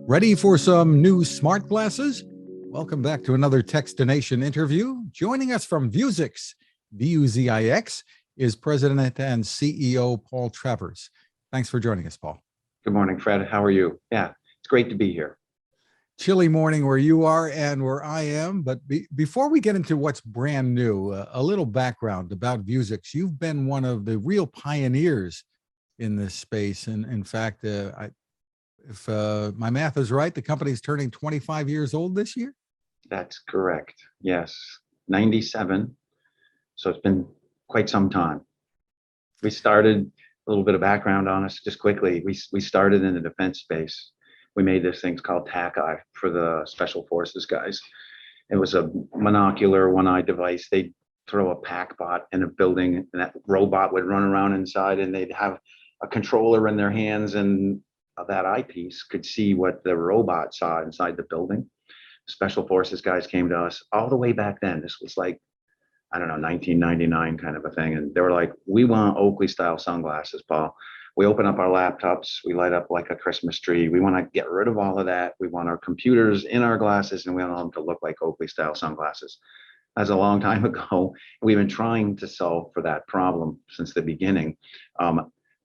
Ready for some new smart glasses? Welcome back to another Techstination interview. Joining us from Vuzix, Vuzix, is President and CEO Paul Travers. Thanks for joining us, Paul. Good morning, Fred. How are you? Yeah, it's great to be here. Chilly morning where you are and where I am, but before we get into what's brand new, a little background about Vuzix. You've been one of the real pioneers in this space, and in fact, if my math is right, the company's turning 25 years old this year? That's correct. Yes, 97. So it's been quite some time. We started, a little bit of background on us, just quickly. We started in the defense space. We made this thing called TAC-Eye for the Special Forces guys. It was a monocular one-eye device. They'd throw a PackBot in a building, and that robot would run around inside, and they'd have a controller in their hands, and that eyepiece could see what the robot saw inside the building. Special Forces guys came to us all the way back then. This was like, I don't know, 1999 kind of a thing. And they were like, we want Oakley style sunglasses, Paul. We open up our laptops, we light up like a Christmas tree. We want to get rid of all of that. We want our computers in our glasses, and we want them to look like Oakley style sunglasses. That's a long time ago. We've been trying to solve for that problem since the beginning.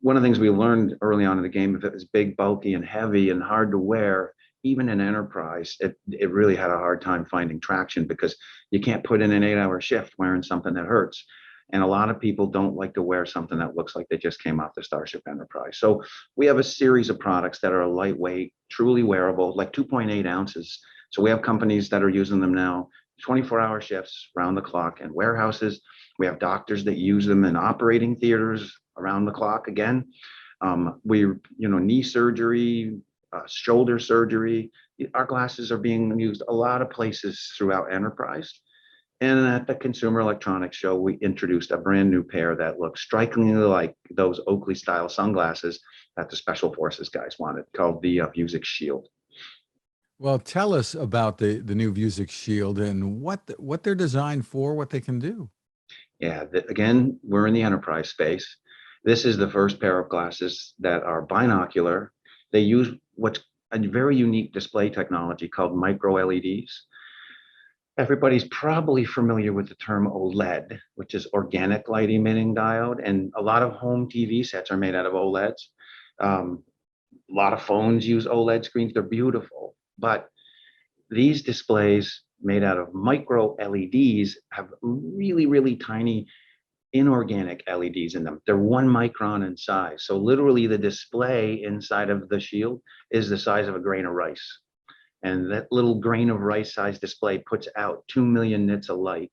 One of the things we learned early on in the game, if it was big, bulky, and heavy and hard to wear, even in enterprise, it really had a hard time finding traction, because you can't put in an 8-hour shift wearing something that hurts. And a lot of people don't like to wear something that looks like they just came off the Starship Enterprise. So we have a series of products that are lightweight, truly wearable, like 2.8 ounces. So we have companies that are using them now, 24-hour shifts round the clock in warehouses. We have doctors that use them in operating theaters around the clock again. Knee surgery, shoulder surgery. Our glasses are being used a lot of places throughout enterprise. And at the Consumer Electronics Show, we introduced a brand new pair that looks strikingly like those Oakley style sunglasses that the Special Forces guys wanted, called the Vuzix Shield. Well, tell us about the new Vuzix Shield and what they're designed for, what they can do. Yeah, again, we're in the enterprise space. This is the first pair of glasses that are binocular. They use what's a very unique display technology called micro LEDs. Everybody's probably familiar with the term OLED, which is organic light emitting diode, and a lot of home TV sets are made out of OLEDs. A lot of phones use OLED screens. They're beautiful, but these displays made out of micro LEDs have really, really tiny inorganic LEDs in them. They're 1 micron in size. So literally the display inside of the Shield is the size of a grain of rice. And that little grain of rice size display puts out 2 million nits of light.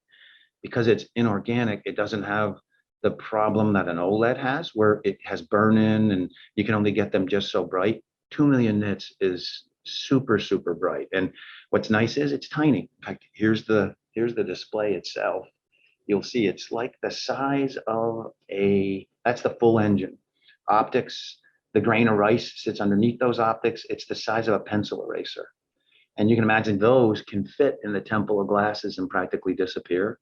Because it's inorganic, it doesn't have the problem that an OLED has, where it has burn-in and you can only get them just so bright. 2 million nits is super, super bright. And what's nice is it's tiny. In fact, here's the display itself. You'll see it's like the size of that's the full engine. Optics, the grain of rice sits underneath those optics. It's the size of a pencil eraser. And you can imagine those can fit in the temple of glasses and practically disappear.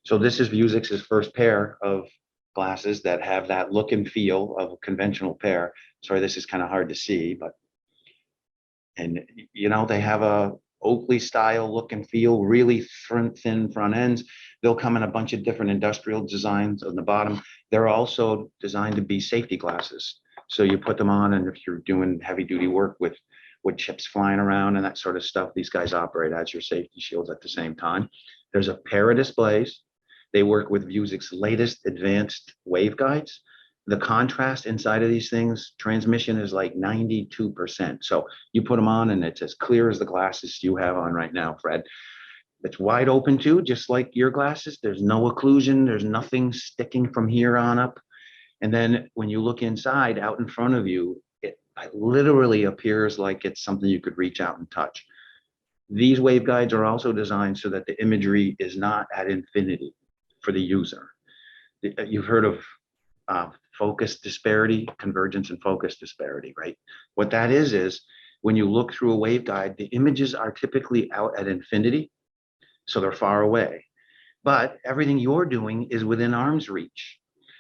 So this is Vuzix's first pair of glasses that have that look and feel of a conventional pair. Sorry, this is kind of hard to see, but, and they have a Oakley style look and feel, really thin front ends. They'll come in a bunch of different industrial designs on the bottom. They're also designed to be safety glasses. So you put them on, and if you're doing heavy duty work with wood chips flying around and that sort of stuff, these guys operate as your safety shields at the same time. There's a pair of displays. They work with Vuzix's latest advanced waveguides. The contrast inside of these things, transmission is like 92%. So you put them on and it's as clear as the glasses you have on right now, Fred. It's wide open too, just like your glasses. There's no occlusion. There's nothing sticking from here on up. And then when you look inside, out in front of you, it literally appears like it's something you could reach out and touch. These waveguides are also designed so that the imagery is not at infinity for the user. You've heard of focus disparity, convergence and focus disparity, right? What that is when you look through a waveguide, the images are typically out at infinity, so they're far away. But everything you're doing is within arm's reach.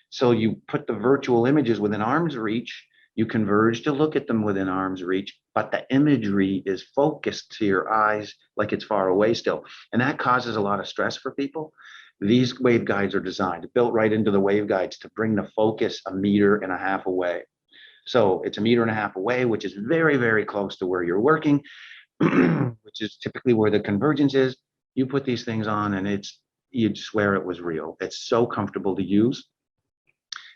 So you put the virtual images within arm's reach, You converge to look at them within arm's reach, but the imagery is focused to your eyes like it's far away still. And that causes a lot of stress for people. These waveguides are designed, built right into the waveguides to bring the focus 1.5 meters away. So it's 1.5 meters away, which is very, very close to where you're working, which is typically where the convergence is. You put these things on and you'd swear it was real. It's so comfortable to use.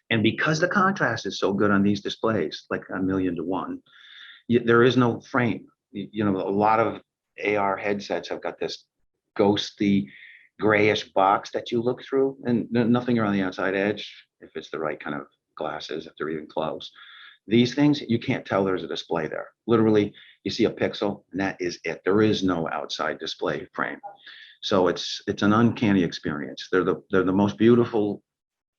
And because the contrast is so good on these displays, like 1,000,000 to 1, there is no frame. You know, a lot of AR headsets have got this ghosty grayish box that you look through, and nothing around the outside edge if it's the right kind of glasses, if they're even close. These things, you can't tell there's a display there. Literally, you see a pixel and that is it. There is no outside display frame. So it's an uncanny experience. They're the most beautiful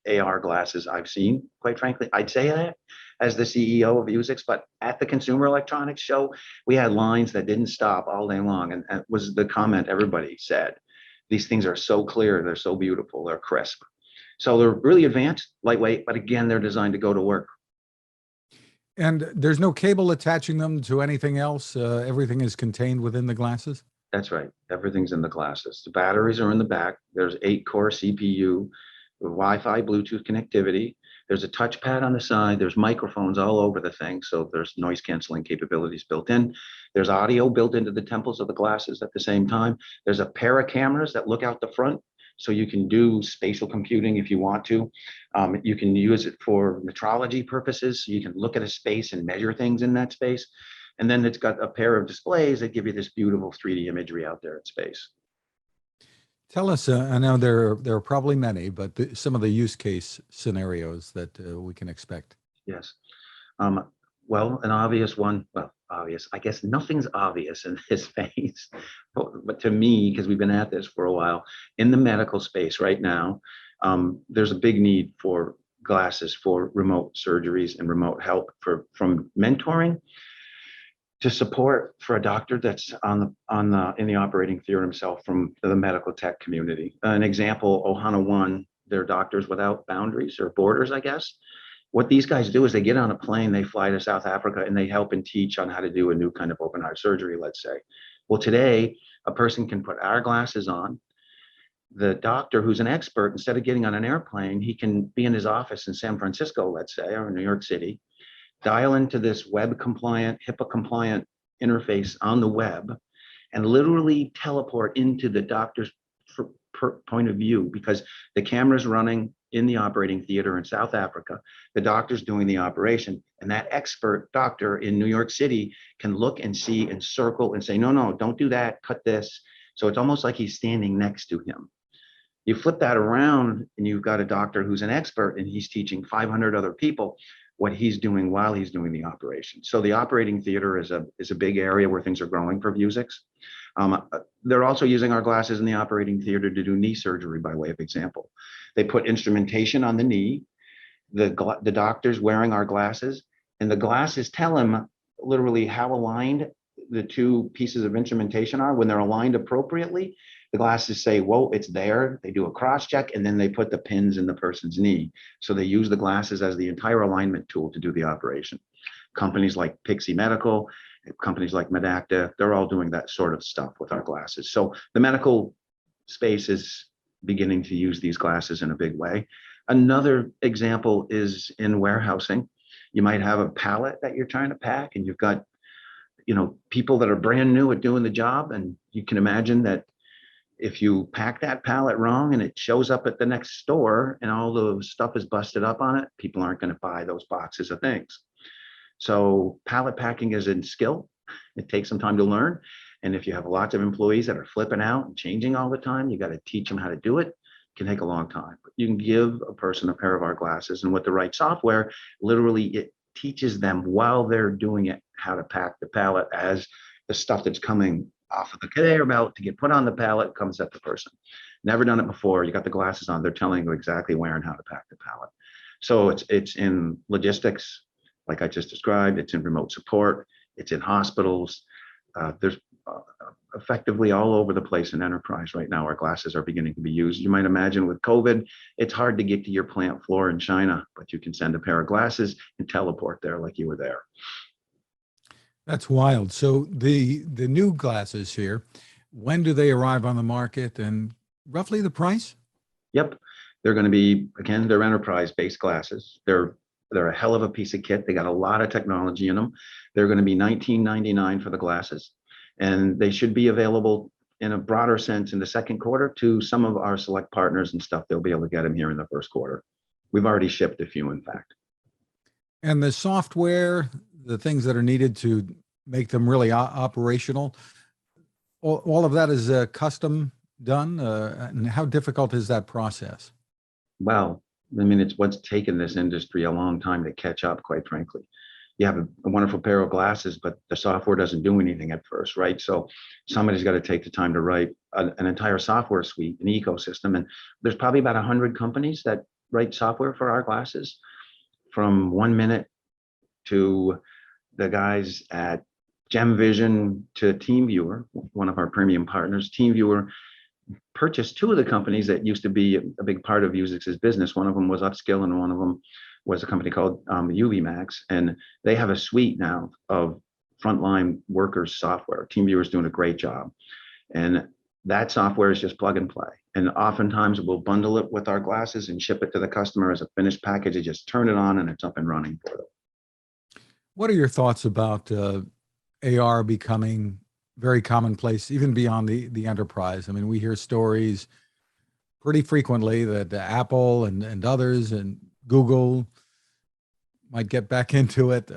AR glasses I've seen, quite frankly. I'd say that as the CEO of Vuzix, but at the Consumer Electronics Show, we had lines that didn't stop all day long. And that was the comment everybody said. These things are so clear, they're so beautiful, they're crisp. So they're really advanced, lightweight, but again, they're designed to go to work. And there's no cable attaching them to anything else. Everything is contained within the glasses. That's right. Everything's in the glasses. The batteries are in the back. There's 8-core CPU, Wi-Fi, Bluetooth connectivity. There's a touchpad on the side. There's microphones all over the thing. So there's noise canceling capabilities built in. There's audio built into the temples of the glasses at the same time. There's a pair of cameras that look out the front. So you can do spatial computing if you want to. You can use it for metrology purposes. So you can look at a space and measure things in that space. And then it's got a pair of displays that give you this beautiful 3D imagery out there in space. Tell us, I know there are probably many, but some of the use case scenarios that we can expect. Yes. Well, an obvious one, well, obvious, I guess nothing's obvious in this phase, but to me, because we've been at this for a while, in the medical space right now, there's a big need for glasses for remote surgeries and remote help from mentoring to support for a doctor that's in the operating theater himself from the medical tech community. An example, Ohana One, they're Doctors Without Boundaries or Borders, I guess. What these guys do is they get on a plane, they fly to South Africa, and they help and teach on how to do a new kind of open heart surgery, let's say. Well, today, a person can put our glasses on. The doctor, who's an expert, instead of getting on an airplane, he can be in his office in San Francisco, let's say, or New York City, dial into this web compliant, HIPAA compliant interface on the web, and literally teleport into the doctor's point of view, because the camera's running in the operating theater in South Africa. The doctor's doing the operation, and that expert doctor in New York City can look and see and circle and say, no, no, don't do that, cut this. So it's almost like he's standing next to him. You flip that around and you've got a doctor who's an expert and he's teaching 500 other people what he's doing while he's doing the operation. So the operating theater is a big area where things are growing for Vuzix. They're also using our glasses in the operating theater to do knee surgery, by way of example. They put instrumentation on the knee. The doctor's wearing our glasses, and the glasses tell him literally how aligned the two pieces of instrumentation are. When they're aligned appropriately, the glasses say, whoa, it's there. They do a cross check, and then they put the pins in the person's knee. So they use the glasses as the entire alignment tool to do the operation. Companies like Pixie Medical, companies like Medacta, they're all doing that sort of stuff with our glasses. So the medical space is beginning to use these glasses in a big way. Another example is in warehousing. You might have a pallet that you're trying to pack, and you've got, people that are brand new at doing the job, and you can imagine that if you pack that pallet wrong and it shows up at the next store and all the stuff is busted up on it, people aren't going to buy those boxes of things. So pallet packing is a skill. It takes some time to learn. And if you have lots of employees that are flipping out and changing all the time, you got to teach them how to do it. It can take a long time. But you can give a person a pair of our glasses, and with the right software, literally it teaches them while they're doing it how to pack the pallet as the stuff that's coming off of the conveyor belt to get put on the pallet comes at the person. Never done it before. You got the glasses on. They're telling you exactly where and how to pack the pallet. So it's in logistics, like I just described. It's in remote support. It's in hospitals. There's effectively all over the place in enterprise right now. Our glasses are beginning to be used. You might imagine with COVID, it's hard to get to your plant floor in China, but you can send a pair of glasses and teleport there like you were there. That's wild. So the new glasses here, when do they arrive on the market, and roughly the price? Yep. They're going to be, again, they're enterprise-based glasses. They're a hell of a piece of kit. They got a lot of technology in them. They're going to be $19.99 for the glasses, and they should be available in a broader sense in the second quarter to some of our select partners and stuff. They'll be able to get them here in the first quarter. We've already shipped a few, in fact. And the software, the things that are needed to make them really operational, all of that is custom done. And how difficult is that process? Well, I mean, it's what's taken this industry a long time to catch up, quite frankly. You have a wonderful pair of glasses, but the software doesn't do anything at first, right? So somebody's got to take the time to write an entire software suite, an ecosystem. And there's probably about 100 companies that write software for our glasses, from 1 Minute to the guys at GemVision to TeamViewer, one of our premium partners. TeamViewer purchased two of the companies that used to be a big part of Vuzix's business. One of them was Upskill, and one of them was a company called UVMax. And they have a suite now of frontline workers software. TeamViewer is doing a great job. And that software is just plug and play. And oftentimes we'll bundle it with our glasses and ship it to the customer as a finished package. You just turn it on and it's up and running for them. What are your thoughts about AR becoming very commonplace, even beyond the enterprise? I mean, we hear stories pretty frequently that Apple and others and Google might get back into it.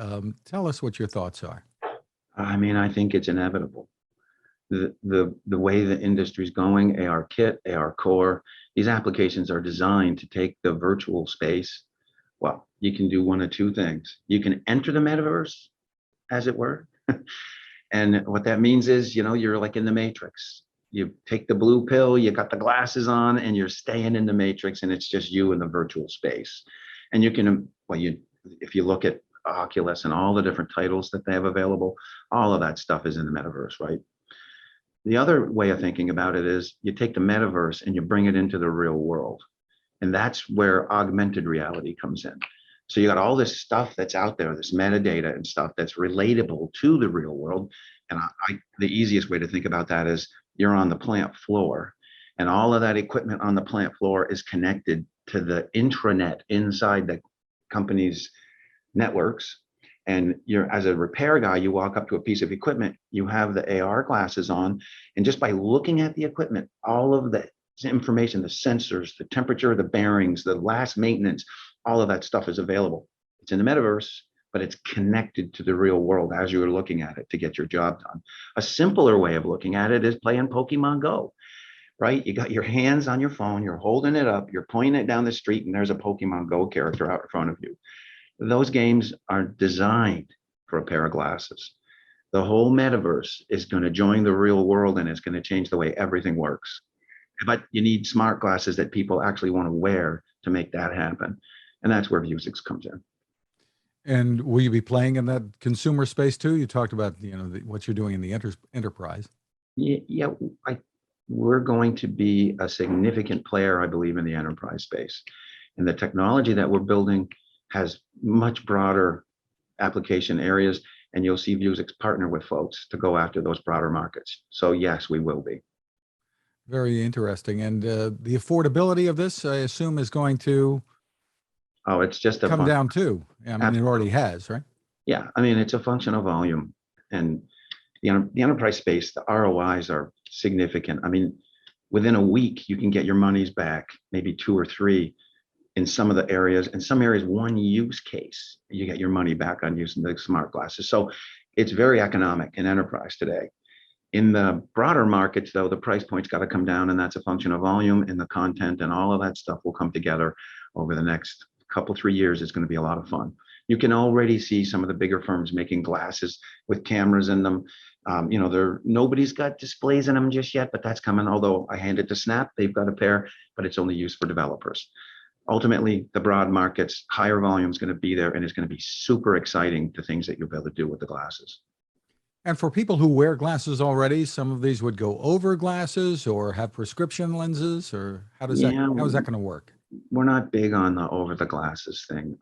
Tell us what your thoughts are. I mean, I think it's inevitable. The way the industry's going, AR Kit, AR Core, these applications are designed to take the virtual space. Well, you can do one of two things. You can enter the metaverse, as it were. And what that means is, you're like in the Matrix. You take the blue pill, you got the glasses on, and you're staying in the Matrix, and it's just you in the virtual space. And you can, if you look at Oculus and all the different titles that they have available, all of that stuff is in the metaverse, right? The other way of thinking about it is you take the metaverse and you bring it into the real world. And that's where augmented reality comes in. So you got all this stuff that's out there, this metadata and stuff that's relatable to the real world. And the easiest way to think about that is you're on the plant floor, and all of that equipment on the plant floor is connected to the intranet inside the company's networks. And you're, as a repair guy, you walk up to a piece of equipment, you have the AR glasses on, and just by looking at the equipment, all of the information, the sensors, the temperature, the bearings, the last maintenance, all of that stuff is available. It's in the metaverse, but it's connected to the real world as you're looking at it to get your job done. A simpler way of looking at it is playing Pokemon Go, right? You got your hands on your phone, you're holding it up, you're pointing it down the street, and there's a Pokemon Go character out in front of you. Those games are designed for a pair of glasses. The whole metaverse is going to join the real world, and it's going to change the way everything works. But you need smart glasses that people actually want to wear to make that happen. And that's where Vuzix comes in. And will you be playing in that consumer space too? You talked about, what you're doing in the enterprise. Yeah, we're going to be a significant player, I believe, in the enterprise space. And the technology that we're building has much broader application areas, and you'll see Vuzix partner with folks to go after those broader markets. So yes, we will be. Very interesting. And the affordability of this, I assume, is going to it's just come down too. I mean, it already has, right? Yeah, I mean, it's a function of volume, and the enterprise space, the ROIs are significant. I mean, within a week, you can get your monies back, maybe 2 or 3 in some of the areas. In some areas, one use case, you get your money back on using the smart glasses. So it's very economic in enterprise today. In the broader markets, though, the price point's got to come down, and that's a function of volume, and the content and all of that stuff will come together over the next couple, 3 years. It's going to be a lot of fun. You can already see some of the bigger firms making glasses with cameras in them. Nobody's got displays in them just yet, but that's coming. Although I hand it to Snap, they've got a pair, but it's only used for developers. Ultimately, the broad markets, higher volume is going to be there, and it's going to be super exciting, the things that you'll be able to do with the glasses. And for people who wear glasses already, some of these would go over glasses or have prescription lenses, or Yeah, how is that going to work? we're not big on the over the glasses thing.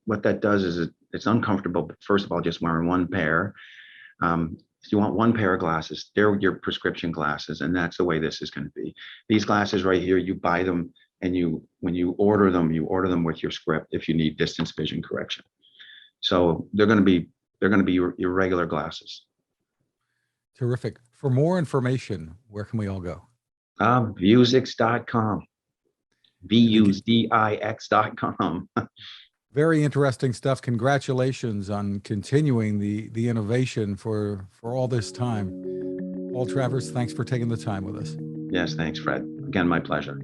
What that does is it's uncomfortable. But first of all, just wearing one pair. If you want one pair of glasses, they're your prescription glasses, and that's the way this is going to be. These glasses right here, you buy them, and when you order them with your script if you need distance vision correction. So they're going to be your regular glasses. Terrific. For more information, where can we all go? Vuzix.com. Vuzix.com. Very interesting stuff. Congratulations on continuing the innovation for all this time. Paul Travers, thanks for taking the time with us. Yes, thanks, Fred. Again, my pleasure.